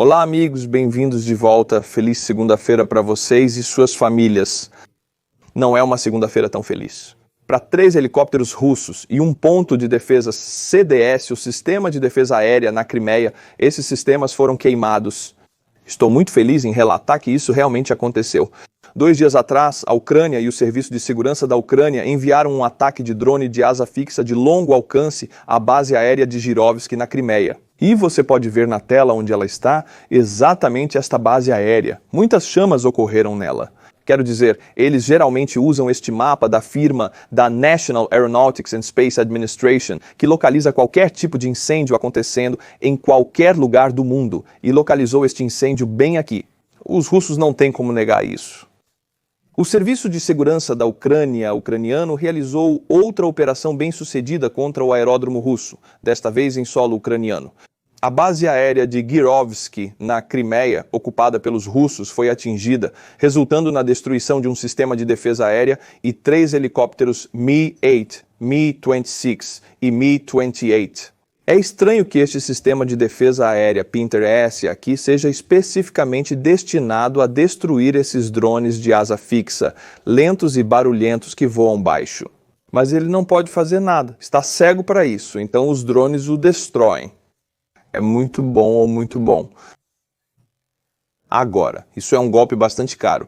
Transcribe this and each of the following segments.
Olá, amigos, bem-vindos de volta. Feliz segunda-feira para vocês e suas famílias. Não é uma segunda-feira tão feliz. Para 3 helicópteros russos e um ponto de defesa CDS, o Sistema de Defesa Aérea na Crimeia, esses sistemas foram queimados. Estou muito feliz em relatar que isso realmente aconteceu. 2 dias atrás, a Ucrânia e o Serviço de Segurança da Ucrânia enviaram um ataque de drone de asa fixa de longo alcance à base aérea de Jirovsk, na Crimeia. E você pode ver na tela onde ela está exatamente esta base aérea. Muitas chamas ocorreram nela. Quero dizer, eles geralmente usam este mapa da firma da National Aeronautics and Space Administration, que localiza qualquer tipo de incêndio acontecendo em qualquer lugar do mundo, e localizou este incêndio bem aqui. Os russos não têm como negar isso. O Serviço de Segurança da Ucrânia ucraniano realizou outra operação bem-sucedida contra o aeródromo russo, desta vez em solo ucraniano. A base aérea de Kirovsk, na Crimeia, ocupada pelos russos, foi atingida, resultando na destruição de um sistema de defesa aérea e 3 helicópteros Mi-8, Mi-26 e Mi-28. É estranho que este sistema de defesa aérea Pinter-S aqui seja especificamente destinado a destruir esses drones de asa fixa, lentos e barulhentos que voam baixo. Mas ele não pode fazer nada, está cego para isso, então os drones o destroem. É muito bom, muito bom. Agora, isso é um golpe bastante caro.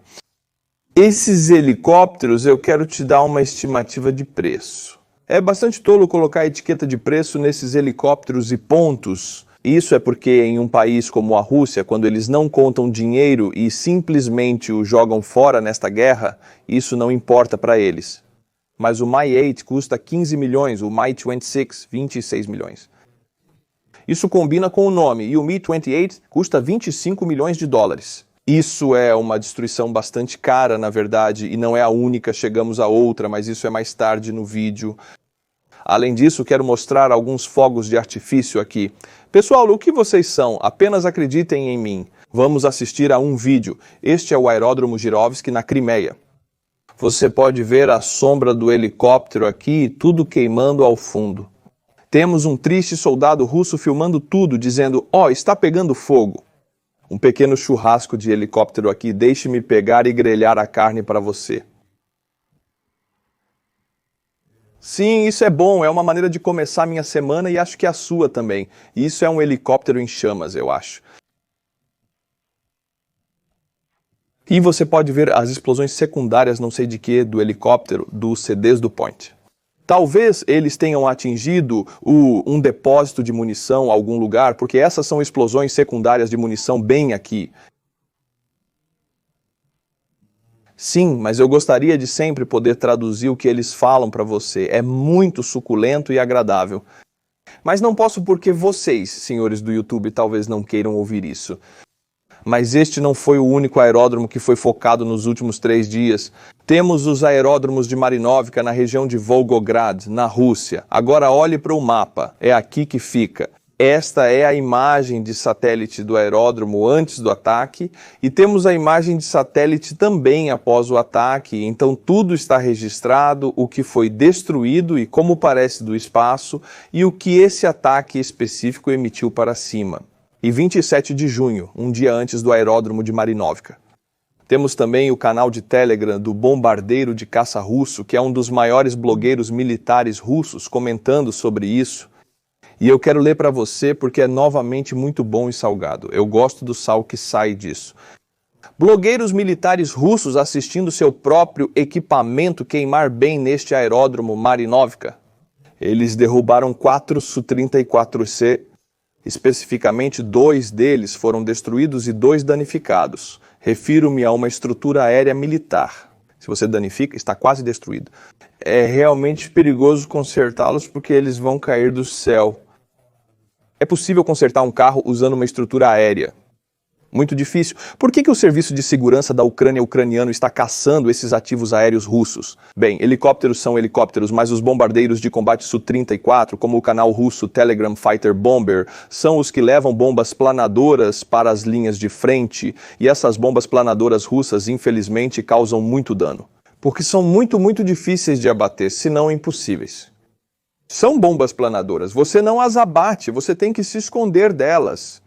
Esses helicópteros, eu quero te dar uma estimativa de preço. É bastante tolo colocar a etiqueta de preço nesses helicópteros e pontos. Isso é porque em um país como a Rússia, quando eles não contam dinheiro e simplesmente o jogam fora nesta guerra, isso não importa para eles. Mas o Mi-8 custa 15 milhões, o Mi-26, 26 milhões. Isso combina com o nome, e o Mi-28 custa 25 milhões de dólares. Isso é uma destruição bastante cara, na verdade, e não é a única, chegamos a outra, mas isso é mais tarde no vídeo. Além disso, quero mostrar alguns fogos de artifício aqui. Pessoal, o que vocês são? Apenas acreditem em mim. Vamos assistir a um vídeo. Este é o aeródromo Jirovsk, na Crimeia. Você pode ver a sombra do helicóptero aqui, tudo queimando ao fundo. Temos um triste soldado russo filmando tudo, dizendo, está pegando fogo. Um pequeno churrasco de helicóptero aqui, deixe-me pegar e grelhar a carne para você. Sim, isso é bom, é uma maneira de começar a minha semana e acho que a sua também. Isso é um helicóptero em chamas, eu acho. E você pode ver as explosões secundárias, não sei de que, do helicóptero, do CDs do Point. Talvez eles tenham atingido um depósito de munição em algum lugar, porque essas são explosões secundárias de munição bem aqui. Sim, mas eu gostaria de sempre poder traduzir o que eles falam para você. É muito suculento e agradável. Mas não posso porque vocês, senhores do YouTube, talvez não queiram ouvir isso. Mas este não foi o único aeródromo que foi focado nos últimos 3 dias. Temos os aeródromos de Marinovka na região de Volgograd, na Rússia. Agora olhe para o mapa, é aqui que fica. Esta é a imagem de satélite do aeródromo antes do ataque e temos a imagem de satélite também após o ataque. Então tudo está registrado, o que foi destruído e como parece do espaço e o que esse ataque específico emitiu para cima. E 27 de junho, um dia antes do aeródromo de Marinovka. Temos também o canal de Telegram do bombardeiro de caça russo, que é um dos maiores blogueiros militares russos, comentando sobre isso. E eu quero ler para você porque é novamente muito bom e salgado. Eu gosto do sal que sai disso. Blogueiros militares russos assistindo seu próprio equipamento queimar bem neste aeródromo Marinovka. Eles derrubaram 4 Su-34C. Especificamente 2 deles foram destruídos e 2 danificados. Refiro-me a uma estrutura aérea militar. Se você danifica, está quase destruído. É realmente perigoso consertá-los porque eles vão cair do céu. É possível consertar um carro usando uma estrutura aérea. Muito difícil. Por que o Serviço de Segurança da Ucrânia ucraniano está caçando esses ativos aéreos russos? Bem, helicópteros são helicópteros, mas os bombardeiros de combate Su-34, como o canal russo Telegram Fighter Bomber, são os que levam bombas planadoras para as linhas de frente, e essas bombas planadoras russas, infelizmente, causam muito dano. Porque são muito difíceis de abater, se não impossíveis. São bombas planadoras, você não as abate, você tem que se esconder delas.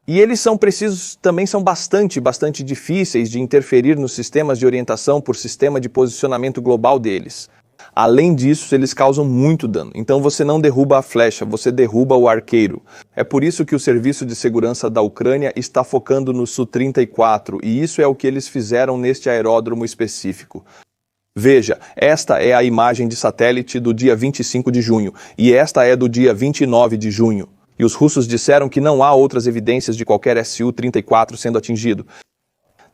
E eles são precisos, também são bastante difíceis de interferir nos sistemas de orientação por sistema de posicionamento global deles. Além disso, eles causam muito dano. Então você não derruba a flecha, você derruba o arqueiro. É por isso que o Serviço de Segurança da Ucrânia está focando no Su-34, e isso é o que eles fizeram neste aeródromo específico. Veja, esta é a imagem de satélite do dia 25 de junho, e esta é do dia 29 de junho. E os russos disseram que não há outras evidências de qualquer Su-34 sendo atingido.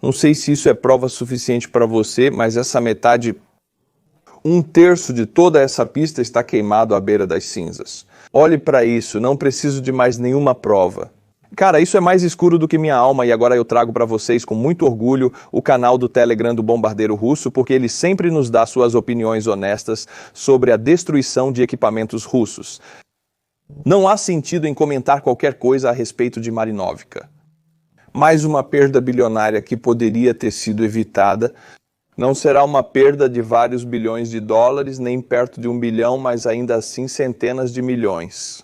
Não sei se isso é prova suficiente para você, mas essa metade, 1/3 de toda essa pista está queimado à beira das cinzas. Olhe para isso, não preciso de mais nenhuma prova. Cara, isso é mais escuro do que minha alma e agora eu trago para vocês com muito orgulho o canal do Telegram do Bombardeiro Russo, porque ele sempre nos dá suas opiniões honestas sobre a destruição de equipamentos russos. Não há sentido em comentar qualquer coisa a respeito de Marinovka. Mais uma perda bilionária que poderia ter sido evitada. Não será uma perda de vários bilhões de dólares, nem perto de 1 bilhão, mas ainda assim centenas de milhões.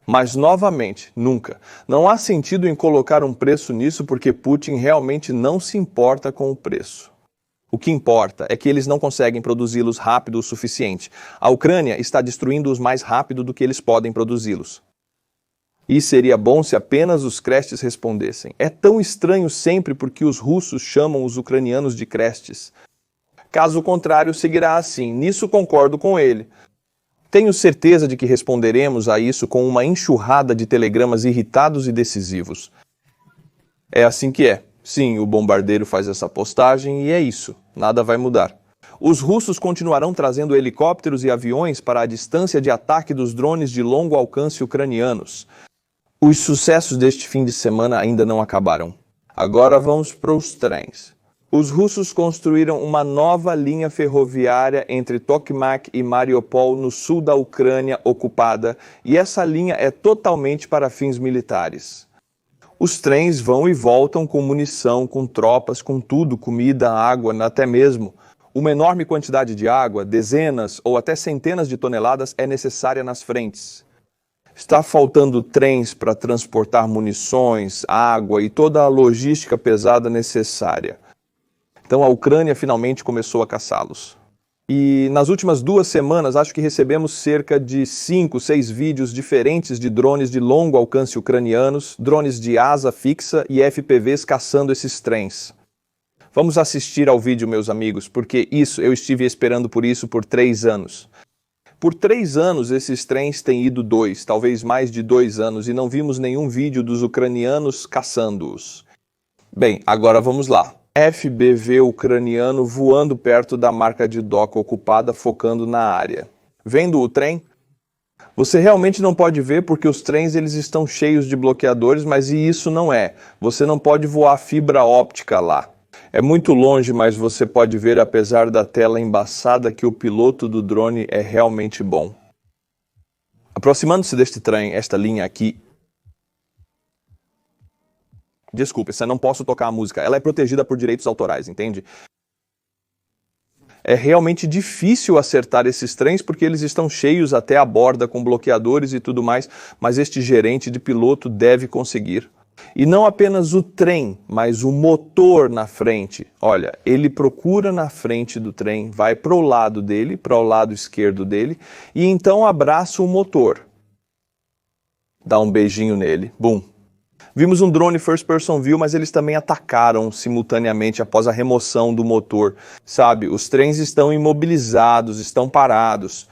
Mas, novamente, nunca. Não há sentido em colocar um preço nisso porque Putin realmente não se importa com o preço. O que importa é que eles não conseguem produzi-los rápido o suficiente. A Ucrânia está destruindo-os mais rápido do que eles podem produzi-los. E seria bom se apenas os Crestes respondessem. É tão estranho sempre porque os russos chamam os ucranianos de Crestes. Caso contrário, seguirá assim. Nisso concordo com ele. Tenho certeza de que responderemos a isso com uma enxurrada de telegramas irritados e decisivos. É assim que é. Sim, o bombardeiro faz essa postagem e é isso. Nada vai mudar. Os russos continuarão trazendo helicópteros e aviões para a distância de ataque dos drones de longo alcance ucranianos. Os sucessos deste fim de semana ainda não acabaram. Agora vamos para os trens. Os russos construíram uma nova linha ferroviária entre Tokmak e Mariupol no sul da Ucrânia ocupada, e essa linha é totalmente para fins militares. Os trens vão e voltam com munição, com tropas, com tudo, comida, água, até mesmo. Uma enorme quantidade de água, dezenas ou até centenas de toneladas, é necessária nas frentes. Está faltando trens para transportar munições, água e toda a logística pesada necessária. Então a Ucrânia finalmente começou a caçá-los. E nas últimas 2 semanas, acho que recebemos cerca de 5, 6 vídeos diferentes de drones de longo alcance ucranianos, drones de asa fixa e FPVs caçando esses trens. Vamos assistir ao vídeo, meus amigos, porque eu estive esperando por isso por 3 anos. Por 3 anos, esses trens têm ido 2, talvez mais de 2 anos, e não vimos nenhum vídeo dos ucranianos caçando-os. Bem, agora vamos lá. FBV ucraniano voando perto da marca de doca ocupada, focando na área. Vendo o trem? Você realmente não pode ver porque os trens eles estão cheios de bloqueadores, mas isso não é. Você não pode voar fibra óptica lá. É muito longe, mas você pode ver, apesar da tela embaçada, que o piloto do drone é realmente bom. Aproximando-se deste trem, esta linha aqui... Desculpe, eu não posso tocar a música. Ela é protegida por direitos autorais, entende? É realmente difícil acertar esses trens porque eles estão cheios até a borda com bloqueadores e tudo mais, mas este gerente de piloto deve conseguir. E não apenas o trem, mas o motor na frente. Olha, ele procura na frente do trem, vai para o lado dele, para o lado esquerdo dele, e então abraça o motor. Dá um beijinho nele. Bum. Vimos um drone First Person View, mas eles também atacaram simultaneamente após a remoção do motor. Sabe, os trens estão imobilizados, estão parados.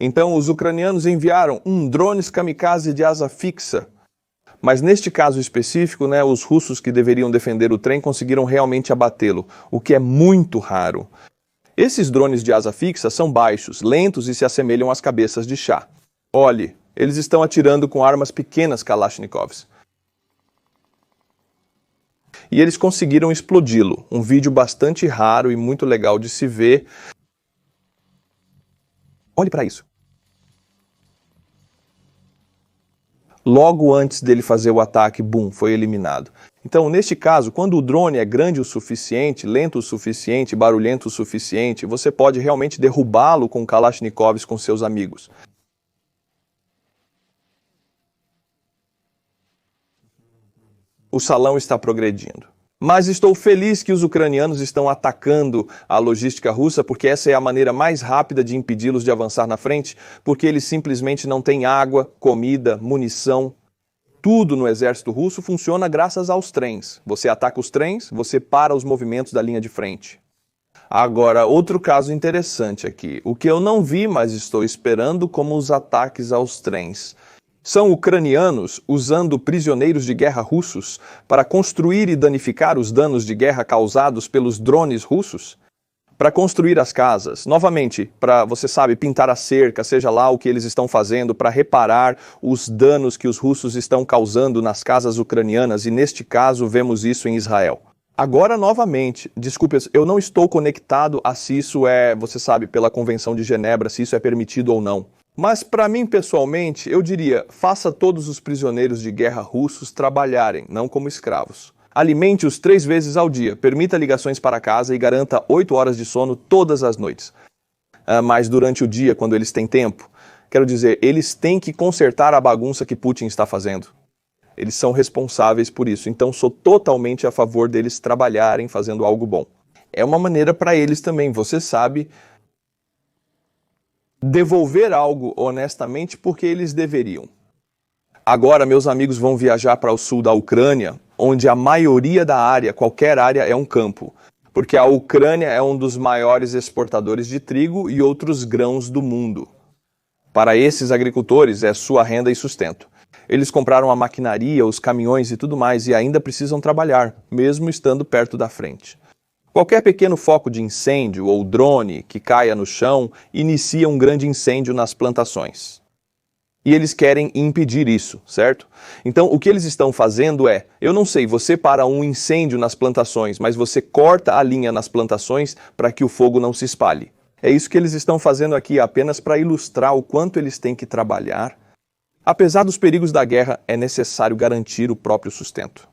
Então os ucranianos enviaram drones kamikaze de asa fixa. Mas neste caso específico, os russos que deveriam defender o trem conseguiram realmente abatê-lo, o que é muito raro. Esses drones de asa fixa são baixos, lentos e se assemelham às cabeças de chá. Olhe, eles estão atirando com armas pequenas Kalashnikovs. E eles conseguiram explodi-lo. Um vídeo bastante raro e muito legal de se ver. Olhe para isso. Logo antes dele fazer o ataque, bum, foi eliminado. Então, neste caso, quando o drone é grande o suficiente, lento o suficiente, barulhento o suficiente, você pode realmente derrubá-lo com Kalashnikovs com seus amigos. O salão está progredindo. Mas estou feliz que os ucranianos estão atacando a logística russa, porque essa é a maneira mais rápida de impedi-los de avançar na frente, porque eles simplesmente não têm água, comida, munição. Tudo no exército russo funciona graças aos trens. Você ataca os trens, você para os movimentos da linha de frente. Agora, outro caso interessante aqui. O que eu não vi, mas estou esperando, como os ataques aos trens. São ucranianos usando prisioneiros de guerra russos para construir e danificar os danos de guerra causados pelos drones russos? Para construir as casas, novamente, para, você sabe, pintar a cerca, seja lá o que eles estão fazendo, para reparar os danos que os russos estão causando nas casas ucranianas, e neste caso vemos isso em Israel. Agora, novamente, desculpe, eu não estou conectado a se isso é, você sabe, pela Convenção de Genebra, se isso é permitido ou não. Mas, para mim, pessoalmente, eu diria, faça todos os prisioneiros de guerra russos trabalharem, não como escravos. Alimente-os 3 vezes ao dia, permita ligações para casa e garanta 8 horas de sono todas as noites. Mas durante o dia, quando eles têm tempo, quero dizer, eles têm que consertar a bagunça que Putin está fazendo. Eles são responsáveis por isso, então sou totalmente a favor deles trabalharem fazendo algo bom. É uma maneira para eles também, você sabe, devolver algo honestamente porque eles deveriam. Agora, meus amigos vão viajar para o sul da Ucrânia, onde a maioria da área, qualquer área, é um campo. Porque a Ucrânia é um dos maiores exportadores de trigo e outros grãos do mundo. Para esses agricultores, é sua renda e sustento. Eles compraram a maquinaria, os caminhões e tudo mais e ainda precisam trabalhar, mesmo estando perto da frente. Qualquer pequeno foco de incêndio ou drone que caia no chão inicia um grande incêndio nas plantações. E eles querem impedir isso, certo? Então, o que eles estão fazendo é, eu não sei, você para um incêndio nas plantações, mas você corta a linha nas plantações para que o fogo não se espalhe. É isso que eles estão fazendo aqui, apenas para ilustrar o quanto eles têm que trabalhar. Apesar dos perigos da guerra, é necessário garantir o próprio sustento.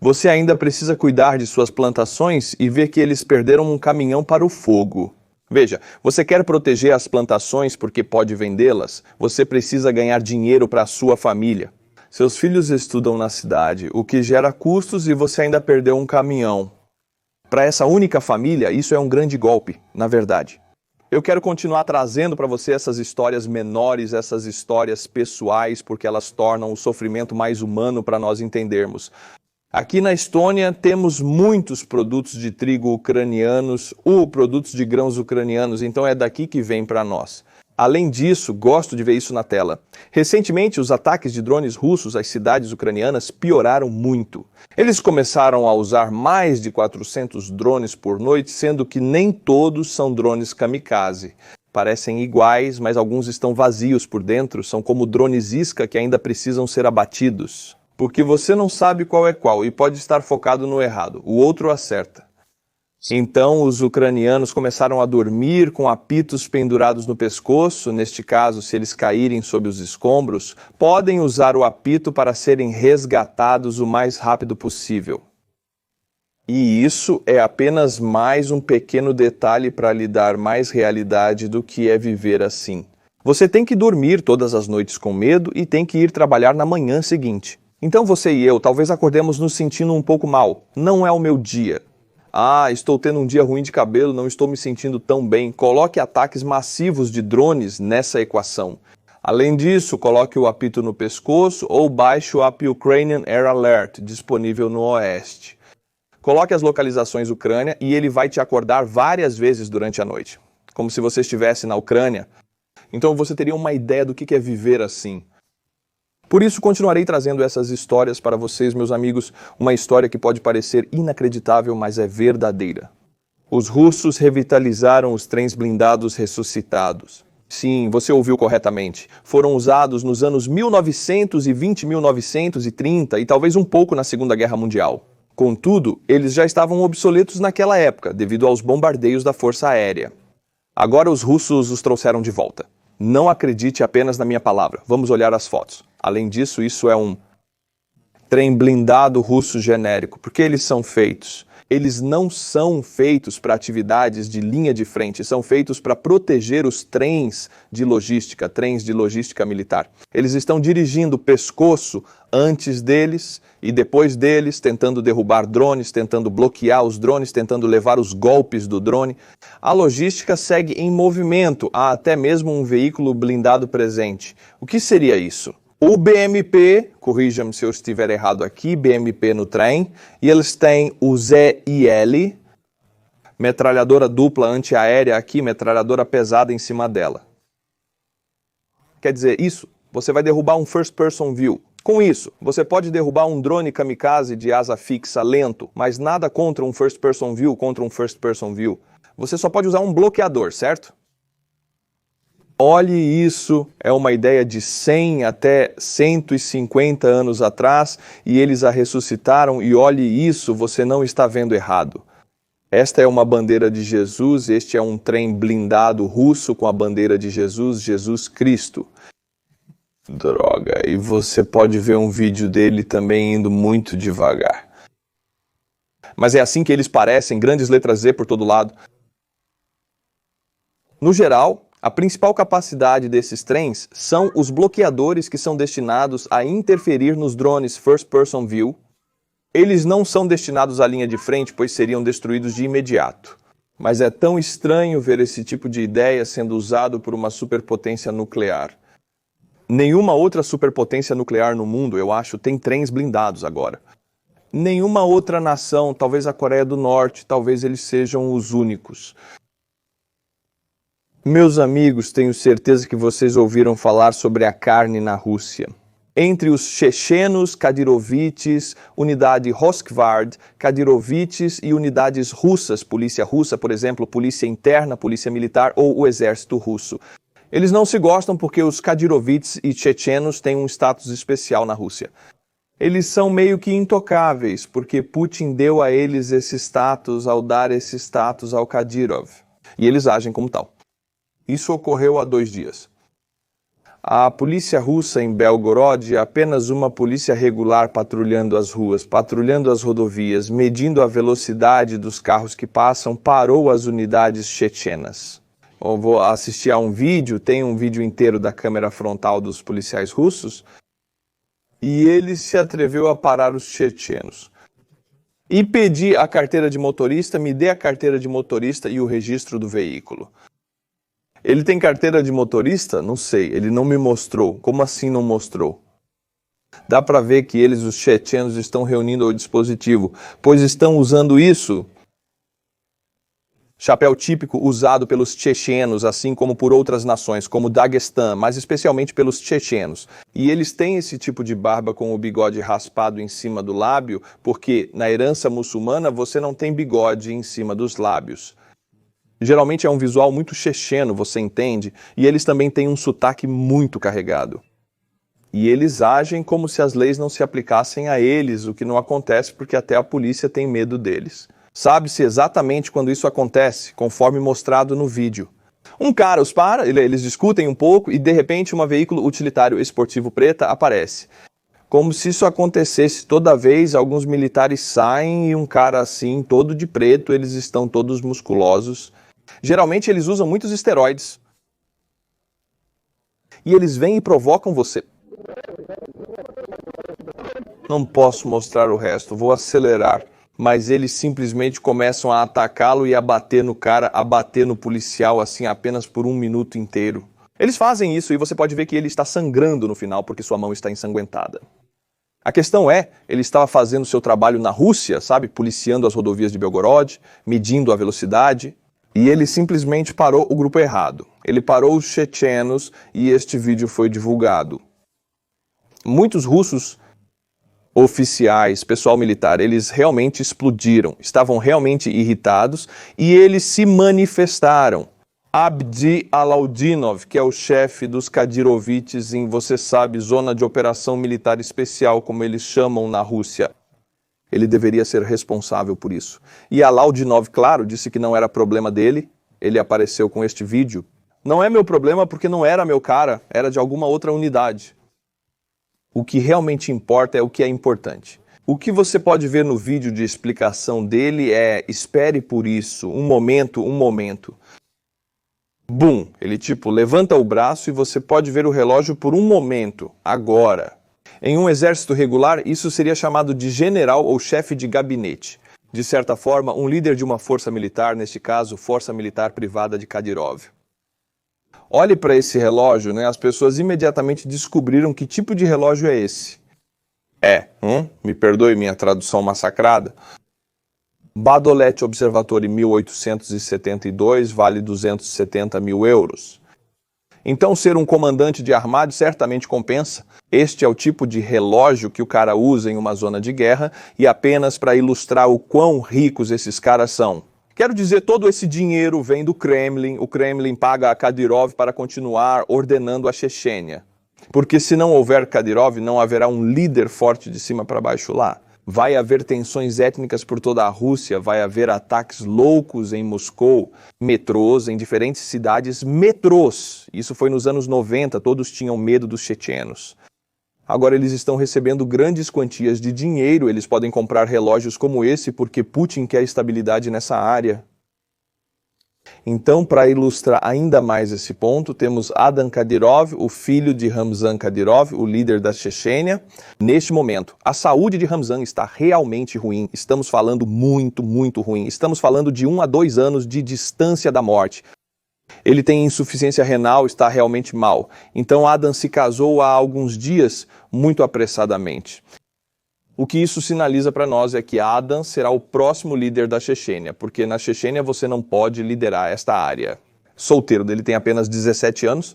Você ainda precisa cuidar de suas plantações e ver que eles perderam um caminhão para o fogo. Veja, você quer proteger as plantações porque pode vendê-las? Você precisa ganhar dinheiro para a sua família. Seus filhos estudam na cidade, o que gera custos e você ainda perdeu um caminhão. Para essa única família, isso é um grande golpe, na verdade. Eu quero continuar trazendo para você essas histórias menores, essas histórias pessoais, porque elas tornam o sofrimento mais humano para nós entendermos. Aqui na Estônia temos muitos produtos de trigo ucranianos ou produtos de grãos ucranianos, então é daqui que vem para nós. Além disso, gosto de ver isso na tela. Recentemente, os ataques de drones russos às cidades ucranianas pioraram muito. Eles começaram a usar mais de 400 drones por noite, sendo que nem todos são drones kamikaze. Parecem iguais, mas alguns estão vazios por dentro, são como drones isca que ainda precisam ser abatidos. Porque você não sabe qual é qual e pode estar focado no errado, o outro acerta. Então os ucranianos começaram a dormir com apitos pendurados no pescoço, neste caso, se eles caírem sob os escombros, podem usar o apito para serem resgatados o mais rápido possível. E isso é apenas mais um pequeno detalhe para lhe dar mais realidade do que é viver assim. Você tem que dormir todas as noites com medo e tem que ir trabalhar na manhã seguinte. Então você e eu talvez acordemos nos sentindo um pouco mal. Não é o meu dia. Estou tendo um dia ruim de cabelo, não estou me sentindo tão bem. Coloque ataques massivos de drones nessa equação. Além disso, coloque o apito no pescoço ou baixe o app Ukrainian Air Alert, disponível no Oeste. Coloque as localizações Ucrânia e ele vai te acordar várias vezes durante a noite. Como se você estivesse na Ucrânia. Então você teria uma ideia do que é viver assim. Por isso, continuarei trazendo essas histórias para vocês, meus amigos, uma história que pode parecer inacreditável, mas é verdadeira. Os russos revitalizaram os trens blindados ressuscitados. Sim, você ouviu corretamente. Foram usados nos anos 1920 e 1930 e talvez um pouco na Segunda Guerra Mundial. Contudo, eles já estavam obsoletos naquela época, devido aos bombardeios da Força Aérea. Agora os russos os trouxeram de volta. Não acredite apenas na minha palavra. Vamos olhar as fotos. Além disso, isso é um trem blindado russo genérico. Por que eles são feitos? Eles não são feitos para atividades de linha de frente, são feitos para proteger os trens de logística militar. Eles estão dirigindo o pescoço antes deles e depois deles, tentando derrubar drones, tentando bloquear os drones, tentando levar os golpes do drone. A logística segue em movimento, há até mesmo um veículo blindado presente. O que seria isso? O BMP, corrija-me se eu estiver errado aqui, BMP no trem, e eles têm o ZIL, metralhadora dupla antiaérea aqui, metralhadora pesada em cima dela. Quer dizer, isso, você vai derrubar um first person view. Com isso, você pode derrubar um drone kamikaze de asa fixa lento, mas nada contra um first person view, Você só pode usar um bloqueador, certo? Olhe isso, é uma ideia de 100 até 150 anos atrás e eles a ressuscitaram e olhe isso, você não está vendo errado. Esta é uma bandeira de Jesus, este é um trem blindado russo com a bandeira de Jesus, Jesus Cristo. Droga, e você pode ver um vídeo dele também indo muito devagar. Mas é assim que eles parecem, grandes letras Z por todo lado. No geral, a principal capacidade desses trens são os bloqueadores que são destinados a interferir nos drones First Person View. Eles não são destinados à linha de frente, pois seriam destruídos de imediato. Mas é tão estranho ver esse tipo de ideia sendo usado por uma superpotência nuclear. Nenhuma outra superpotência nuclear no mundo, eu acho, tem trens blindados agora. Nenhuma outra nação, talvez a Coreia do Norte, talvez eles sejam os únicos. Meus amigos, tenho certeza que vocês ouviram falar sobre a carne na Rússia. Entre os chechenos, Kadyrovites, unidade Roskvard, Kadyrovites e unidades russas, polícia russa, por exemplo, polícia interna, polícia militar ou o exército russo. Eles não se gostam porque os Kadyrovites e chechenos têm um status especial na Rússia. Eles são meio que intocáveis, porque Putin deu a eles esse status ao dar esse status ao Kadyrov. E eles agem como tal. Isso ocorreu há 2 dias. A polícia russa em Belgorod é apenas uma polícia regular patrulhando as ruas, patrulhando as rodovias, medindo a velocidade dos carros que passam, parou as unidades chechenas. Eu vou assistir a um vídeo, tem um vídeo inteiro da câmera frontal dos policiais russos, e ele se atreveu a parar os chechenos. E pedir a carteira de motorista, me dê a carteira de motorista e o registro do veículo. Ele tem carteira de motorista? Não sei, ele não me mostrou. Como assim não mostrou? Dá para ver que eles, os chechenos, estão reunindo o dispositivo, pois estão usando isso. Chapéu típico usado pelos chechenos, assim como por outras nações, como Daguestã, mas especialmente pelos chechenos. E eles têm esse tipo de barba com o bigode raspado em cima do lábio, porque na herança muçulmana você não tem bigode em cima dos lábios. Geralmente é um visual muito checheno, você entende? E eles também têm um sotaque muito carregado. E eles agem como se as leis não se aplicassem a eles, o que não acontece porque até a polícia tem medo deles. Sabe-se exatamente quando isso acontece, conforme mostrado no vídeo. Um cara os para, eles discutem um pouco e de repente um veículo utilitário esportivo preta aparece. Como se isso acontecesse toda vez, alguns militares saem e um cara assim, todo de preto, eles estão todos musculosos. Geralmente eles usam muitos esteroides. E eles vêm e provocam você. Não posso mostrar o resto, vou acelerar. Mas eles simplesmente começam a atacá-lo e a bater no cara, a bater no policial assim apenas por 1 minuto inteiro. Eles fazem isso e você pode ver que ele está sangrando no final porque sua mão está ensanguentada. A questão é, ele estava fazendo seu trabalho na Rússia, sabe? Policiando as rodovias de Belgorod, medindo a velocidade. E ele simplesmente parou o grupo errado. Ele parou os chechenos e este vídeo foi divulgado. Muitos russos oficiais, pessoal militar, eles realmente explodiram, estavam realmente irritados e eles se manifestaram. Abdi Alaudinov, que é o chefe dos Kadyrovites em, você sabe, zona de operação militar especial, como eles chamam na Rússia. Ele deveria ser responsável por isso. E Alaudinov, claro, disse que não era problema dele. Ele apareceu com este vídeo. Não é meu problema porque não era meu cara, era de alguma outra unidade. O que realmente importa é o que é importante. O que você pode ver no vídeo de explicação dele é: espere por isso, um momento, um momento. Bum! Ele levanta o braço e você pode ver o relógio por um momento, agora. Em um exército regular, isso seria chamado de general ou chefe de gabinete. De certa forma, um líder de uma força militar, neste caso, Força Militar Privada de Kadyrov. Olhe para esse relógio, né? As pessoas imediatamente descobriram que tipo de relógio é esse. Me perdoe minha tradução massacrada. Badolete Observatory 1872 vale 270 mil euros. Então ser um comandante de armado certamente compensa. Este é o tipo de relógio que o cara usa em uma zona de guerra e apenas para ilustrar o quão ricos esses caras são. Quero dizer, todo esse dinheiro vem do Kremlin, o Kremlin paga a Kadyrov para continuar ordenando a Chechênia. Porque se não houver Kadyrov, não haverá um líder forte de cima para baixo lá. Vai haver tensões étnicas por toda a Rússia, vai haver ataques loucos em Moscou, metrôs em diferentes cidades, metrôs. Isso foi nos anos 90, todos tinham medo dos chechenos. Agora eles estão recebendo grandes quantias de dinheiro, eles podem comprar relógios como esse porque Putin quer estabilidade nessa área. Então, para ilustrar ainda mais esse ponto, temos Adam Kadyrov, o filho de Ramzan Kadyrov, o líder da Chechênia. Neste momento, a saúde de Ramzan está realmente ruim. Estamos falando muito, muito ruim. Estamos falando de 1 a 2 anos de distância da morte. Ele tem insuficiência renal, está realmente mal. Então Adam se casou há alguns dias, muito apressadamente. O que isso sinaliza para nós é que Adam será o próximo líder da Chechênia, porque na Chechênia você não pode liderar esta área. Solteiro, ele tem apenas 17 anos.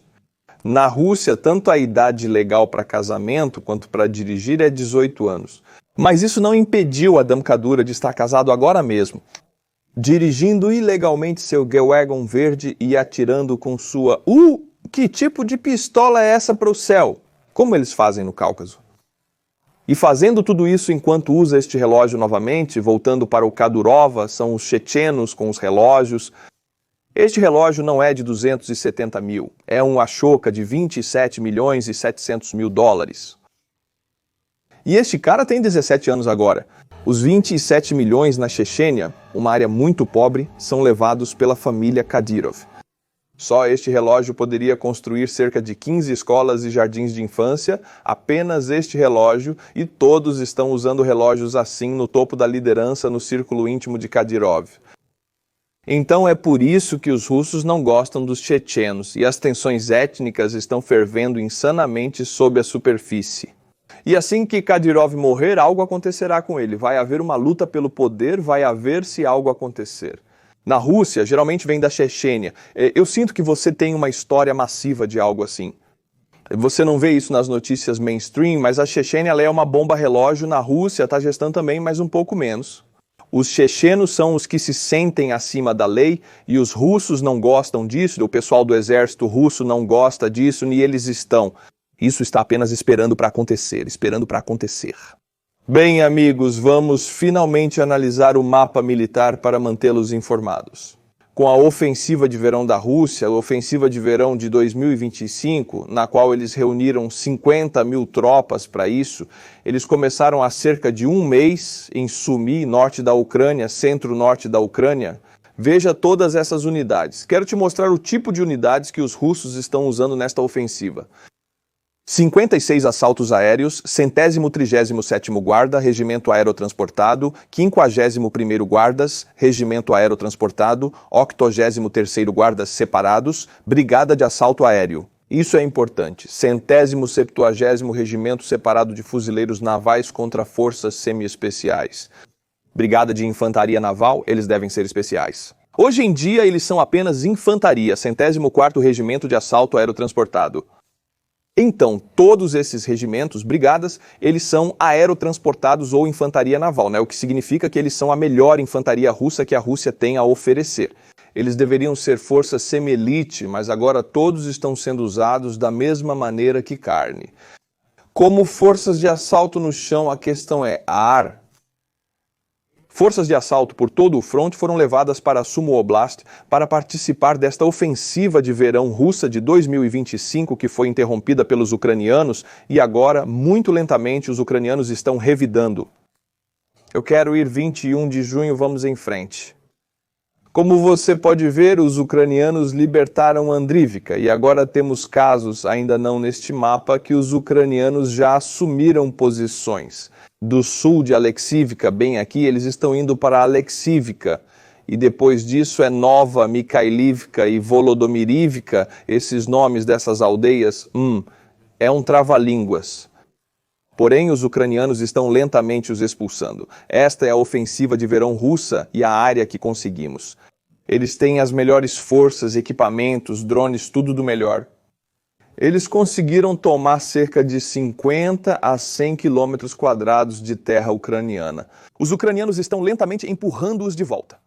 Na Rússia, tanto a idade legal para casamento quanto para dirigir é 18 anos. Mas isso não impediu Adam Kadura de estar casado agora mesmo, dirigindo ilegalmente seu G-Wagon verde e atirando com sua... Que tipo de pistola é essa para o céu? Como eles fazem no Cáucaso? E fazendo tudo isso enquanto usa este relógio novamente, voltando para o Kadyrova, são os chechenos com os relógios. Este relógio não é de 270 mil, é um Ashoka de 27 milhões e 700 mil dólares. E este cara tem 17 anos agora. Os 27 milhões na Chechênia, uma área muito pobre, são levados pela família Kadyrov. Só este relógio poderia construir cerca de 15 escolas e jardins de infância, apenas este relógio, e todos estão usando relógios assim no topo da liderança no círculo íntimo de Kadyrov. Então é por isso que os russos não gostam dos chechenos, e as tensões étnicas estão fervendo insanamente sob a superfície. E assim que Kadyrov morrer, algo acontecerá com ele. Vai haver uma luta pelo poder, vai haver se algo acontecer. Na Rússia, geralmente vem da Chechênia. Eu sinto que você tem uma história massiva de algo assim. Você não vê isso nas notícias mainstream, mas a Chechênia é uma bomba relógio. Na Rússia, Taguestão também, mas um pouco menos. Os chechenos são os que se sentem acima da lei e os russos não gostam disso, o pessoal do exército russo não gosta disso, e eles estão. Isso está apenas esperando para acontecer, esperando para acontecer. Bem, amigos, vamos finalmente analisar o mapa militar para mantê-los informados. Com a ofensiva de verão da Rússia, a ofensiva de verão de 2025, na qual eles reuniram 50 mil tropas para isso, eles começaram há cerca de um mês em Sumy, norte da Ucrânia, centro-norte da Ucrânia. Veja todas essas unidades. Quero te mostrar o tipo de unidades que os russos estão usando nesta ofensiva. 56 assaltos aéreos, 137º Guarda, Regimento Aerotransportado, 51º Guardas, Regimento Aerotransportado, 83º Guardas Separados, Brigada de Assalto Aéreo. Isso é importante. 170º Regimento Separado de Fuzileiros Navais contra Forças Semi-Especiais. Brigada de Infantaria Naval, eles devem ser especiais. Hoje em dia eles são apenas infantaria, 104º Regimento de Assalto Aerotransportado. Então, todos esses regimentos, brigadas, eles são aerotransportados ou infantaria naval, né? O que significa que eles são a melhor infantaria russa que a Rússia tem a oferecer. Eles deveriam ser forças semi-elite, mas agora todos estão sendo usados da mesma maneira que carne. Como forças de assalto no chão, a questão é ar. Forças de assalto por todo o fronte foram levadas para Sumy Oblast para participar desta ofensiva de verão russa de 2025 que foi interrompida pelos ucranianos e agora, muito lentamente, os ucranianos estão revidando. Eu quero ir 21 de junho, vamos em frente. Como você pode ver, os ucranianos libertaram Andrivka e agora temos casos, ainda não neste mapa, que os ucranianos já assumiram posições. Do sul de Aleksivka, bem aqui, eles estão indo para Aleksivka. E depois disso é Nova Mikhailivka e Volodomirivka, esses nomes dessas aldeias, é um trava-línguas. Porém, os ucranianos estão lentamente os expulsando. Esta é a ofensiva de verão russa e a área que conseguimos. Eles têm as melhores forças, equipamentos, drones, tudo do melhor. Eles conseguiram tomar cerca de 50 a 100 quilômetros quadrados de terra ucraniana. Os ucranianos estão lentamente empurrando-os de volta.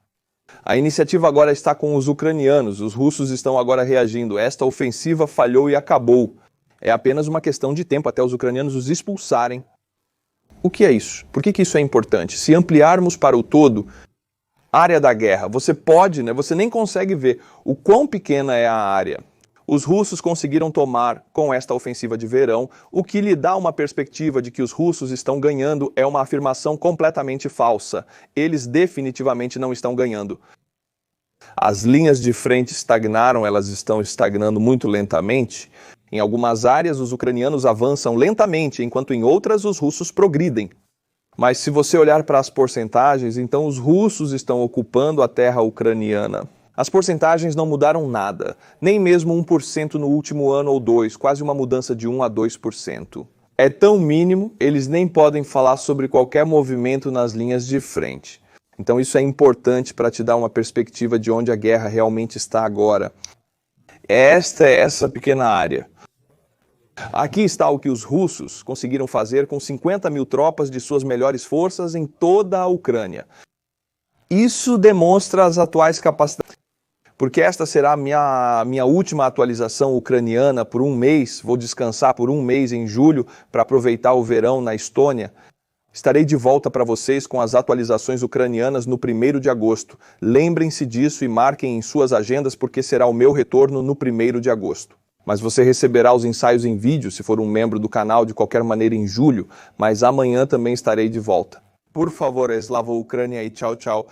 A iniciativa agora está com os ucranianos, os russos estão agora reagindo. Esta ofensiva falhou e acabou. É apenas uma questão de tempo até os ucranianos os expulsarem. O que é isso? Por que isso é importante? Se ampliarmos para o todo, área da guerra, você nem consegue ver o quão pequena é a área. Os russos conseguiram tomar com esta ofensiva de verão, o que lhe dá uma perspectiva de que os russos estão ganhando é uma afirmação completamente falsa. Eles definitivamente não estão ganhando. As linhas de frente estagnaram, elas estão estagnando muito lentamente. Em algumas áreas, os ucranianos avançam lentamente, enquanto em outras os russos progridem. Mas se você olhar para as porcentagens, então os russos estão ocupando a terra ucraniana. As porcentagens não mudaram nada, nem mesmo 1% no último ano ou dois, quase uma mudança de 1 a 2%. É tão mínimo, eles nem podem falar sobre qualquer movimento nas linhas de frente. Então isso é importante para te dar uma perspectiva de onde a guerra realmente está agora. Esta é essa pequena área. Aqui está o que os russos conseguiram fazer com 50 mil tropas de suas melhores forças em toda a Ucrânia. Isso demonstra as atuais capacidades. Porque esta será a minha última atualização ucraniana por um mês. Vou descansar por um mês em julho para aproveitar o verão na Estônia. Estarei de volta para vocês com as atualizações ucranianas no 1º de agosto. Lembrem-se disso e marquem em suas agendas porque será o meu retorno no 1º de agosto. Mas você receberá os ensaios em vídeo se for um membro do canal de qualquer maneira em julho, mas amanhã também estarei de volta. Por favor, Slava Ucrânia e tchau, tchau.